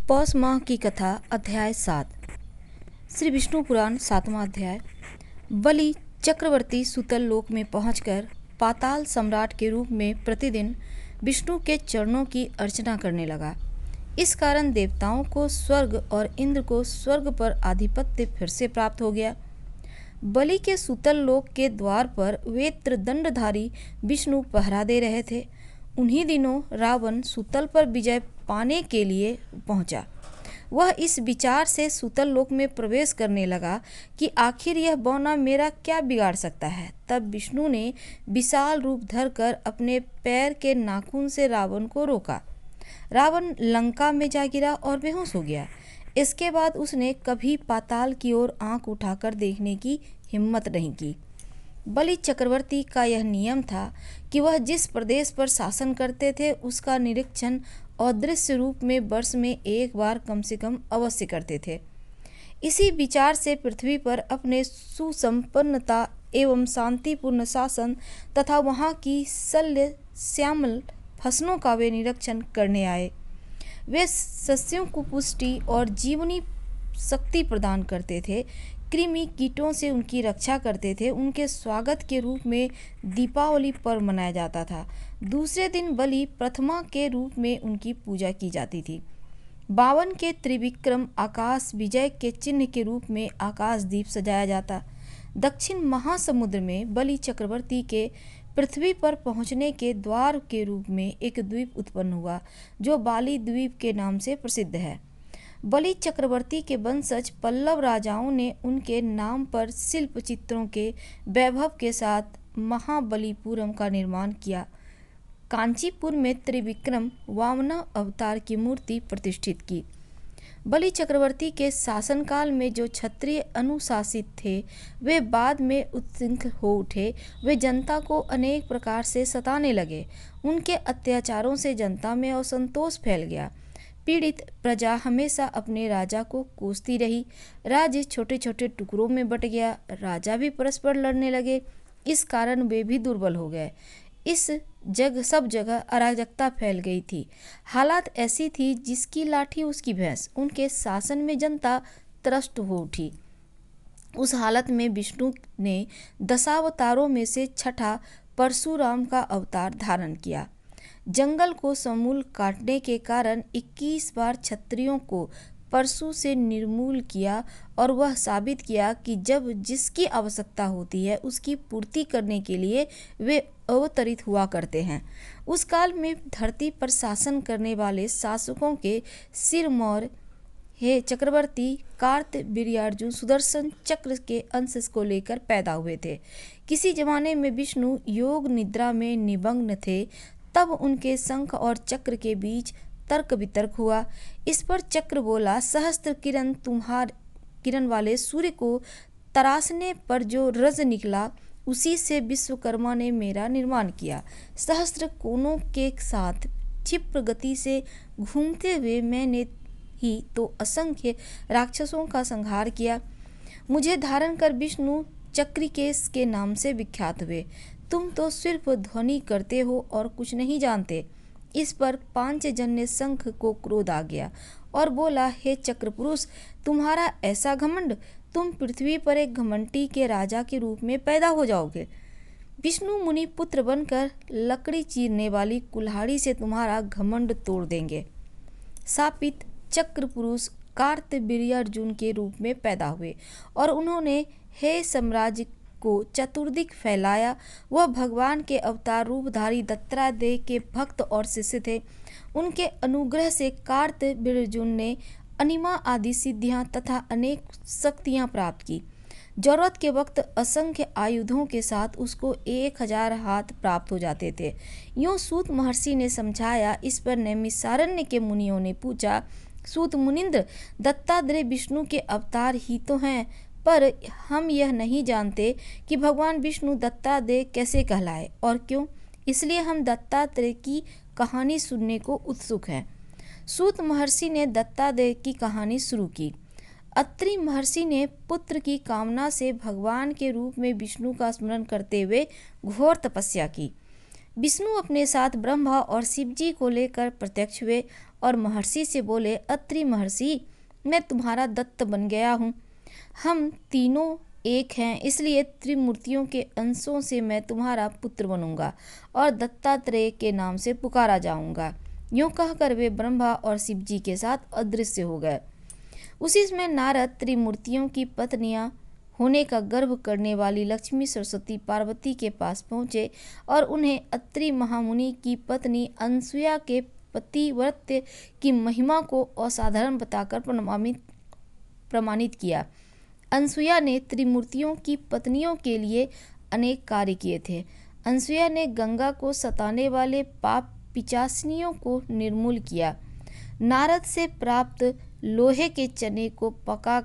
पौष माह की कथा अध्याय 7। श्री विष्णु पुराण 7वां अध्याय। बलि चक्रवर्ती सुतल लोक में पहुंचकर पाताल सम्राट के रूप में प्रतिदिन विष्णु के चरणों की अर्चना करने लगा। इस कारण देवताओं को स्वर्ग और इंद्र को स्वर्ग पर आधिपत्य फिर से प्राप्त हो गया। बलि के सुतल लोक के द्वार पर वेत्र दंडधारी विष्णु पहरा दे रहे थे। उन्हीं दिनों रावण सुतल पर विजय पाने के लिए पहुंचा। वह इस विचार से सुतल लोक में प्रवेश करने लगा कि आखिर यह बौना मेरा क्या बिगाड़ सकता है। तब विष्णु ने विशाल रूप धरकर अपने पैर के नाखून से रावण को रोका। रावण लंका में जा गिरा और बेहोश हो गया। इसके बाद उसने कभी पाताल की ओर आंख उठाकर देखने की हिम्मत नहीं की। बलि चक्रवर्ती का यह नियम था कि वह जिस प्रदेश पर शासन करते थे उसका निरीक्षण अदृश्य रूप में वर्ष में एक बार कम से कम अवश्य करते थे। इसी विचार से पृथ्वी पर अपने सुसंपन्नता एवं शांतिपूर्ण शासन तथा वहाँ की शल्य श्यामल फसलों का वे निरीक्षण करने आए। वे सस्यों को पुष्टि और जीवनी शक्ति प्रदान करते थे, कृमि कीटों से उनकी रक्षा करते थे। उनके स्वागत के रूप में दीपावली पर्व मनाया जाता था। दूसरे दिन बलि प्रथमा के रूप में उनकी पूजा की जाती थी। 52 के त्रिविक्रम आकाश विजय के चिन्ह के रूप में आकाश दीप सजाया जाता। दक्षिण महासमुद्र में बलि चक्रवर्ती के पृथ्वी पर पहुंचने के द्वार के रूप में एक द्वीप उत्पन्न हुआ जो बाली द्वीप के नाम से प्रसिद्ध है। बलि चक्रवर्ती के वंशज पल्लव राजाओं ने उनके नाम पर शिल्प चित्रों के वैभव के साथ महाबलीपुरम का निर्माण किया। कांचीपुर में त्रिविक्रम वामन अवतार की मूर्ति प्रतिष्ठित की। बलि चक्रवर्ती के शासनकाल में जो क्षत्रिय अनुशासित थे वे बाद में उत्सुक हो उठे। वे जनता को अनेक प्रकार से सताने लगे। उनके अत्याचारों से जनता में असंतोष फैल गया। पीड़ित प्रजा हमेशा अपने राजा को कोसती रही। राज्य छोटे छोटे टुकड़ों में बट गया। राजा भी परस्पर लड़ने लगे। इस कारण वे भी दुर्बल हो गए। सब जगह अराजकता फैल गई थी। हालात ऐसी थी जिसकी लाठी उसकी भैंस। उनके शासन में जनता त्रस्त हो उठी। उस हालत में विष्णु ने दशावतारों में से छठा परशुराम का अवतार धारण किया। जंगल को समूल काटने के कारण 21 बार क्षत्रियों को परशु से निर्मूल किया और वह साबित किया कि जब जिसकी आवश्यकता होती है उसकी पूर्ति करने के लिए वे अवतरित हुआ करते हैं। उस काल में धरती पर शासन करने वाले शासकों के सिरमौर हे चक्रवर्ती कार्तवीर्यार्जुन सुदर्शन चक्र के अंश को लेकर पैदा हुए थे। किसी जमाने में विष्णु योग निद्रा में निमग्न थे। तब उनके शंख और चक्र के बीच तर्क वितर्क हुआ। इस पर चक्र बोला, सहस्त्र किरण वाले सूर्य को तराशने पर जो रज निकला उसी से विश्वकर्मा ने मेरा निर्माण किया। सहस्त्र कोनों के साथ क्षिप्र गति से घूमते हुए मैंने ही तो असंख्य राक्षसों का संहार किया। मुझे धारण कर विष्णु चक्रिकेश के नाम से विख्यात हुए। तुम तो सिर्फ ध्वनि करते हो और कुछ नहीं जानते। इस पर पांचजन्य शंख को क्रोध आ गया और बोला, हे चक्रपुरुष, तुम्हारा ऐसा घमंड, तुम पृथ्वी पर एक घमंडी के राजा के रूप में पैदा हो जाओगे। विष्णु मुनि पुत्र बनकर लकड़ी चीरने वाली कुल्हाड़ी से तुम्हारा घमंड तोड़ देंगे। शापित चक्रपुरुष कार्तवीर्यार्जुन के रूप में पैदा हुए और उन्होंने हे साम्राज्य को चतुर्दिक फैलाया। वह भगवान के अवतार रूपधारी दत्तात्रेय के भक्त और शिष्य थे। उनके अनुग्रह से कार्तवीर्यार्जुन ने अनिमा आदि सिद्धियां तथा अनेक शक्तियां प्राप्त की। जरूरत के वक्त असंख्य आयुधों के साथ उसको 1000 हाथ प्राप्त हो जाते थे। यूं सूत महर्षि ने समझाया। इस पर नैमिषारण्य के मुनियों ने पूछा, सूत मुनिंद्र, दत्तात्रेय विष्णु के अवतार ही तो हैं, पर हम यह नहीं जानते कि भगवान विष्णु दत्तात्रेय कैसे कहलाए और क्यों। इसलिए हम दत्तात्रेय की कहानी सुनने को उत्सुक हैं। सूत महर्षि ने दत्तात्रेय की कहानी शुरू की। अत्रि महर्षि ने पुत्र की कामना से भगवान के रूप में विष्णु का स्मरण करते हुए घोर तपस्या की। विष्णु अपने साथ ब्रह्मा और शिव जी को लेकर प्रत्यक्ष हुए और महर्षि से बोले, अत्रि महर्षि, मैं तुम्हारा दत्त बन गया हूँ। हम तीनों एक हैं, इसलिए त्रिमूर्तियों के अंशों से मैं तुम्हारा पुत्र बनूंगा और दत्तात्रेय के नाम से पुकारा जाऊंगा। यूं कहकर वे ब्रह्मा और शिव जी के साथ अदृश्य हो गए। उसी समय नारद त्रिमूर्तियों की पत्नियां होने का गर्व करने वाली लक्ष्मी, सरस्वती, पार्वती के पास पहुँचे और उन्हें अत्रि महामुनि की पत्नी अनसुया के पतिव्रत्य की महिमा को असाधारण बताकर प्रमाणित किया। अनसुया ने त्रिमूर्तियों की पत्नियों के लिए अनेक कार्य किए थे। अनसुया ने गंगा को सताने वाले पाप पिशाचिनियों को निर्मूल किया। नारद से प्राप्त लोहे के चने को पका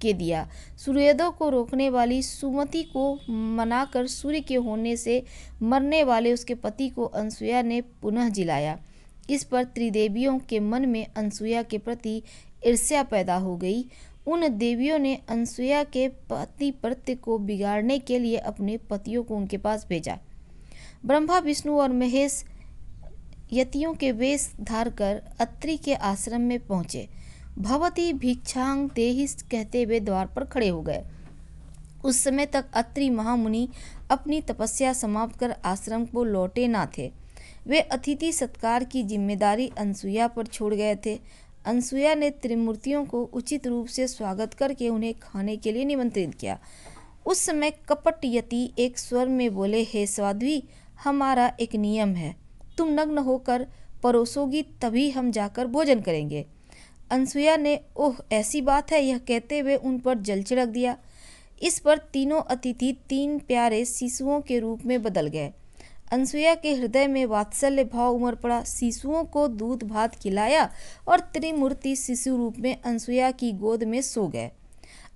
के दिया। सूर्योदय को रोकने वाली सुमति को मनाकर सूर्य के होने से मरने वाले उसके पति को अनसुया ने पुनः जिलाया। इस पर त्रिदेवियों के मन में अनसुया के प्रति ईर्ष्या पैदा हो गई। उन देवियों ने अनसुया के पतिव्रत्य को बिगाड़ने के लिए अपने पतियों को उनके पास भेजा। ब्रह्मा, विष्णु और महेश यतियों के वेश धार कर अत्रि के आश्रम में पहुँचे। भवती भिक्षांग देहि कहते हुए द्वार पर खड़े हो गए। उस समय तक अत्रि महामुनि अपनी तपस्या समाप्त कर आश्रम को लौटे ना थे। वे अतिथि सत्कार की जिम्मेदारी अनसुया पर छोड़ गए थे। अनसुया ने त्रिमूर्तियों को उचित रूप से स्वागत करके उन्हें खाने के लिए निमंत्रित किया। उस समय कपट यति एक स्वर में बोले, हे साध्वी, हमारा एक नियम है, तुम नग्न होकर परोसोगी तभी हम जाकर भोजन करेंगे। अनसुया ने ओह ऐसी बात है, यह कहते हुए उन पर जल छिड़क दिया। इस पर तीनों अतिथि 3 प्यारे शिशुओं के रूप में बदल गए। अनसुया के हृदय में वात्सल्य भाव उमड़ पड़ा। शिशुओं को दूध भात खिलाया और त्रिमूर्ति शिशु रूप में अनसुया की गोद में सो गए।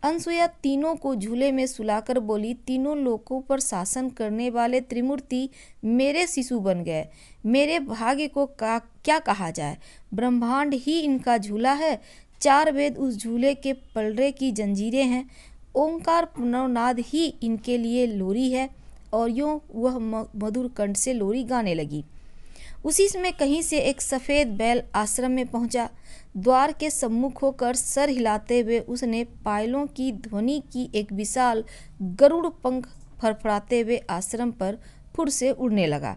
अनसुया तीनों को झूले में सुलाकर बोली, तीनों लोकों पर शासन करने वाले त्रिमूर्ति मेरे शिशु बन गए। मेरे भाग्य को क्या कहा जाए, ब्रह्मांड ही इनका झूला है। 4 वेद उस झूले के पलड़े की जंजीरें हैं। ओंकार प्रणवनाद ही इनके लिए लोरी है। और यूं वह मधुर कंठ से लोरी गाने लगी। उसी समय कहीं से एक सफ़ेद बैल आश्रम में पहुंचा। द्वार के सम्मुख होकर सर हिलाते हुए उसने पायलों की ध्वनि की एक विशाल गरुड़ पंख फड़फड़ाते हुए आश्रम पर फुर से उड़ने लगा।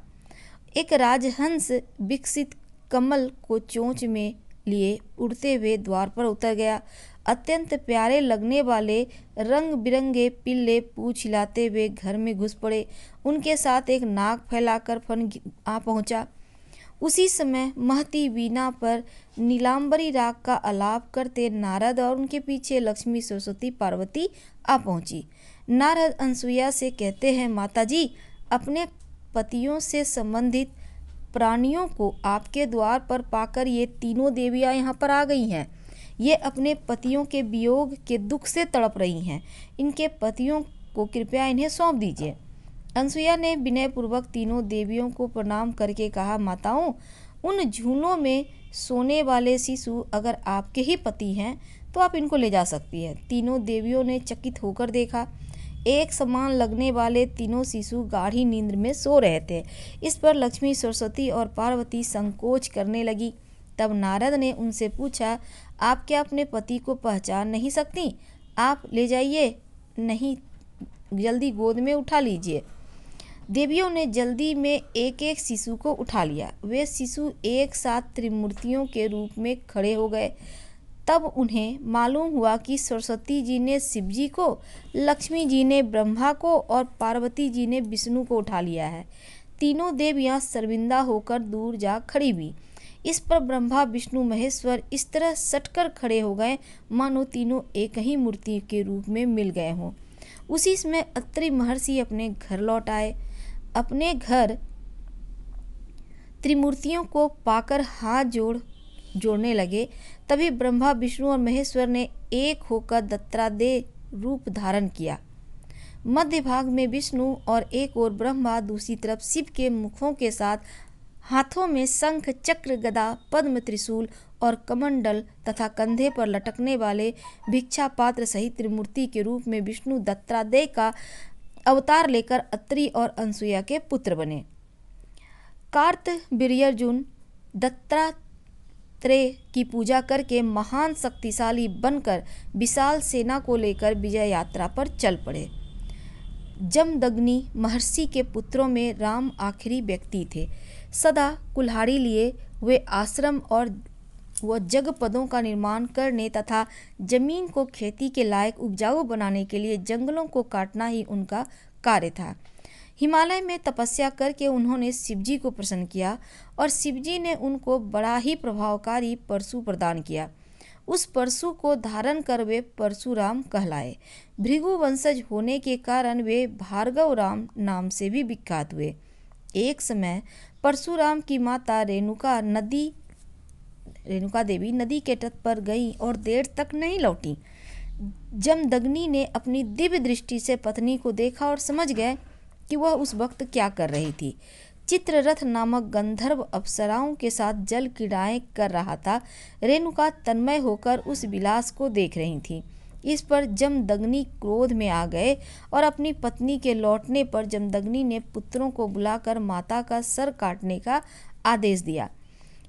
एक राजहंस विकसित कमल को चोंच में लिए उड़ते हुए द्वार पर उतर गया। अत्यंत प्यारे लगने वाले रंग बिरंगे पिल्ले पूंछ हिलाते हुए घर में घुस पड़े। उनके साथ एक नाक फैलाकर फन आ पहुंचा। उसी समय महती वीणा पर नीलांबरी राग का आलाप करते नारद और उनके पीछे लक्ष्मी, सरस्वती, पार्वती आ पहुंची। नारद अनसुया से कहते हैं, माताजी, अपने पतियों से संबंधित प्राणियों को आपके द्वार पर पाकर ये तीनों देवियां यहाँ पर आ गई हैं। ये अपने पतियों के वियोग के दुख से तड़प रही हैं। इनके पतियों को कृपया इन्हें सौंप दीजिए। अनसुया ने विनयपूर्वक तीनों देवियों को प्रणाम करके कहा, माताओं, उन झूलों में सोने वाले शिशु अगर आपके ही पति हैं तो आप इनको ले जा सकती हैं। तीनों देवियों ने चकित होकर देखा। एक समान लगने वाले तीनों शिशु गाढ़ी नींद में सो रहे थे। इस पर लक्ष्मी, सरस्वती और पार्वती संकोच करने लगी। तब नारद ने उनसे पूछा, आप क्या अपने पति को पहचान नहीं सकती? आप ले जाइए, नहीं जल्दी गोद में उठा लीजिए। देवियों ने जल्दी में एक एक शिशु को उठा लिया। वे शिशु एक साथ त्रिमूर्तियों के रूप में खड़े हो गए। तब उन्हें मालूम हुआ कि सरस्वती जी ने शिव जी को, लक्ष्मी जी ने ब्रह्मा को और पार्वती जी ने विष्णु को उठा लिया है। तीनों देवियां शर्मिंदा होकर दूर जा खड़ी हुई। इस पर ब्रह्मा, विष्णु, महेश्वर इस तरह सटकर खड़े हो गए मानो तीनों एक ही मूर्ति के रूप में मिल गए हों। उसी समय अत्रि महर्षि अपने घर लौट आए। अपने घर त्रिमूर्तियों को पाकर हाथ जोड़ने लगे। तभी ब्रह्मा, विष्णु और महेश्वर ने एक होकर दत्तात्रेय रूप धारण किया। मध्य भाग में विष्णु और एक ओर ब्रह्मा, दूसरी तरफ शिव के मुखों के साथ हाथों में शंख, चक्र, गदा, पद्म, त्रिशूल और कमंडल तथा कंधे पर लटकने वाले भिक्षा पात्र सहित त्रिमूर्ति के रूप में विष्णु दत्तात्रेय का अवतार लेकर अत्रि और अनसुया के पुत्र बने। कार्तवीर्यार्जुन दत्तात्रेय की पूजा करके महान शक्तिशाली बनकर विशाल सेना को लेकर विजय यात्रा पर चल पड़े। जमदग्नि महर्षि के पुत्रों में राम आखिरी व्यक्ति थे। सदा कुल्हाड़ी लिए वे आश्रम और जगपदों का निर्माण करने तथा जमीन को खेती के लायक उपजाऊ बनाने के लिए जंगलों को काटना ही उनका कार्य था। हिमालय में तपस्या करके उन्होंने शिवजी को प्रसन्न किया और शिवजी ने उनको बड़ा ही प्रभावकारी परशु प्रदान किया। उस परशु को धारण कर वे परशुराम कहलाए। भृगु वंशज होने के कारण वे भार्गव राम नाम से भी विख्यात हुए। एक समय परशुराम की माता रेणुका देवी नदी के तट पर गई और देर तक नहीं लौटी। जमदग्नि ने अपनी दिव्य दृष्टि से पत्नी को देखा और समझ गए कि वह उस वक्त क्या कर रही थी। चित्ररथ नामक गंधर्व अप्सराओं के साथ जल क्रीड़ाएं कर रहा था। रेणुका तन्मय होकर उस विलास को देख रही थी। इस पर जमदग्नि क्रोध में आ गए और अपनी पत्नी के लौटने पर जमदग्नि ने पुत्रों को बुलाकर माता का सर काटने का आदेश दिया।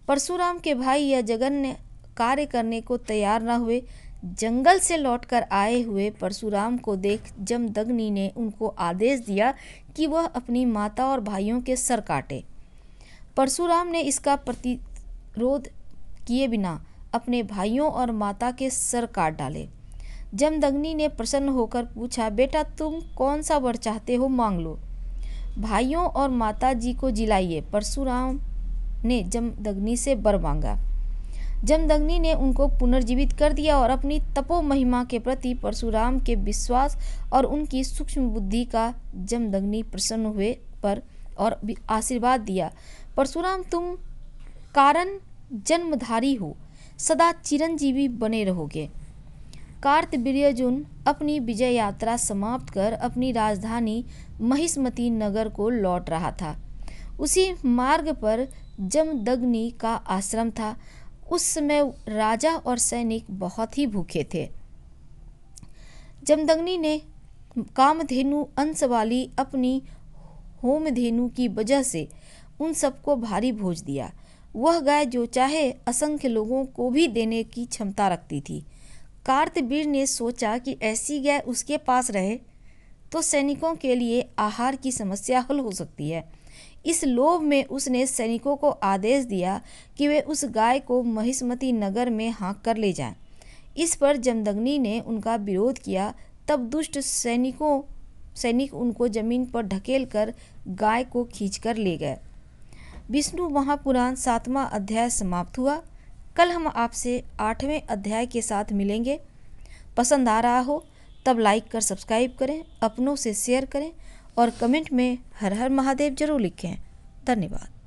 परशुराम के भाई यह जघन्य कार्य करने को तैयार न हुए। जंगल से लौटकर आए हुए परशुराम को देख जमदग्नि ने उनको आदेश दिया कि वह अपनी माता और भाइयों के सर काटे। परशुराम ने इसका प्रतिरोध किए बिना अपने भाइयों और माता के सर काट डाले। जमदग्नि ने प्रसन्न होकर पूछा, बेटा तुम कौन सा वर चाहते हो, मांग लो। भाइयों और माता जी को जिलाइए। परशुराम ने जमदग्नि से वर मांगा। जमदग्नि ने उनको पुनर्जीवित कर दिया और अपनी तपो महिमा के प्रति परशुराम के विश्वास और उनकी सूक्ष्म बुद्धि का जमदग्नि प्रसन्न हुए पर और आशीर्वाद दिया। परशुराम तुम कारण जन्मधारी हो, सदा चिरंजीवी बने रहोगे। कार्तवीर्यार्जुन अपनी विजय यात्रा समाप्त कर अपनी राजधानी महिष्मती नगर को लौट रहा था। उसी मार्ग पर जमदग्नि का आश्रम था। उस समय राजा और सैनिक बहुत ही भूखे थे। जमदग्नि ने कामधेनु अंश वाली अपनी होमधेनु की वजह से उन सबको भारी भोज दिया। वह गाय जो चाहे असंख्य लोगों को भी देने की क्षमता रखती थी। कार्तवीर ने सोचा कि ऐसी गाय उसके पास रहे तो सैनिकों के लिए आहार की समस्या हल हो सकती है। इस लोभ में उसने सैनिकों को आदेश दिया कि वे उस गाय को महिष्मती नगर में हाँक कर ले जाएं। इस पर जमदग्नि ने उनका विरोध किया। तब दुष्ट सैनिक उनको जमीन पर ढकेल कर गाय को खींचकर ले गए। विष्णु महापुराण 7वां अध्याय समाप्त हुआ। कल हम आपसे 8वें अध्याय के साथ मिलेंगे। पसंद आ रहा हो तब लाइक कर सब्सक्राइब करें, अपनों से शेयर करें और कमेंट में हर हर महादेव जरूर लिखें। धन्यवाद।